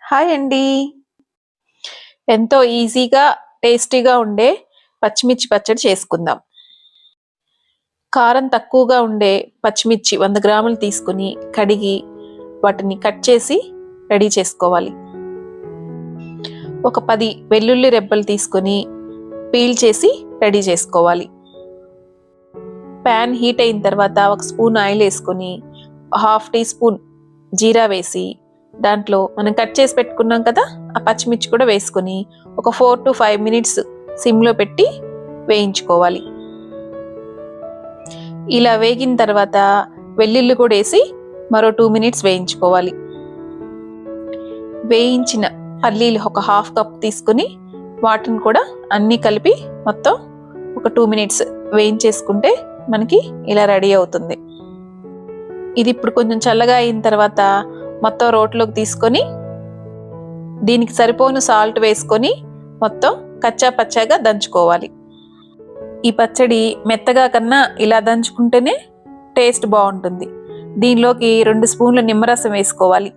Hi అండి. ఎంతో ఈజీగా, టేస్టీగా ఉండే పచ్చిమిర్చి పచ్చడి చేసుకుందాం. కారం తక్కువగా ఉండే పచ్చిమిర్చి 100 గ్రాములు తీసుకొని కడిగి వాటిని కట్ చేసి రెడీ చేసుకోవాలి. ఒక 10 వెల్లుల్లి రెబ్బలు తీసుకొని పీల్ చేసి రెడీ చేసుకోవాలి. ప్యాన్ హీట్ అయిన తర్వాత ఒక స్పూన్ ఆయిల్ వేసుకొని హాఫ్ టీ స్పూన్ జీరా వేసి దాంట్లో మనం కట్ చేసి పెట్టుకున్నాం కదా ఆ పచ్చిమిర్చి కూడా వేసుకొని ఒక 4 to 5 మినిట్స్ సిమ్లో పెట్టి వేయించుకోవాలి. ఇలా వేగిన తర్వాత వెల్లుల్లి కూడా వేసి మరో 2 మినిట్స్ వేయించుకోవాలి. వేయించిన పల్లీలు ఒక హాఫ్ కప్ తీసుకుని వాటిని కూడా అన్నీ కలిపి మొత్తం ఒక 2 మినిట్స్ వేయించేసుకుంటే మనకి ఇలా రెడీ అవుతుంది. ఇది ఇప్పుడు కొంచెం చల్లగా అయిన తర్వాత మొత్తం రోట్లోకి తీసుకొని దీనికి సరిపోను సాల్ట్ వేసుకొని మొత్తం కచ్చా పచ్చాగా దంచుకోవాలి. ఈ పచ్చడి మెత్తగా కన్నా ఇలా దంచుకుంటేనే టేస్ట్ బాగుంటుంది. దీనిలోకి 2 స్పూన్ల నిమ్మరసం వేసుకోవాలి.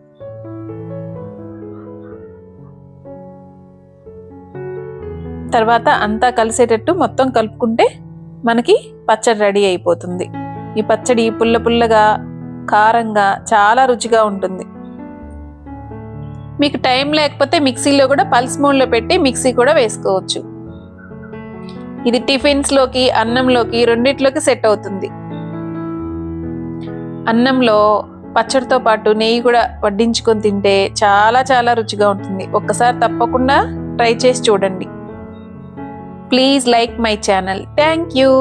తర్వాత అంతా కలిసేటట్టు మొత్తం కలుపుకుంటే మనకి పచ్చడి రెడీ అయిపోతుంది. ఈ పచ్చడి పుల్ల పుల్లగా కారంగా చాలా రుచిగా ఉంటుంది. మీకు టైం లేకపోతే మిక్సీలో కూడా పల్స్ మోడ్లో పెట్టి మిక్సీ కూడా వేసుకోవచ్చు. ఇది టిఫిన్స్లోకి అన్నంలోకి రెండిట్లోకి సెట్ అవుతుంది. అన్నంలో పచ్చడితో పాటు నెయ్యి కూడా వడ్డించుకొని తింటే చాలా చాలా రుచిగా ఉంటుంది. ఒక్కసారి తప్పకుండా ట్రై చేసి చూడండి. Please like my channel. Thank you.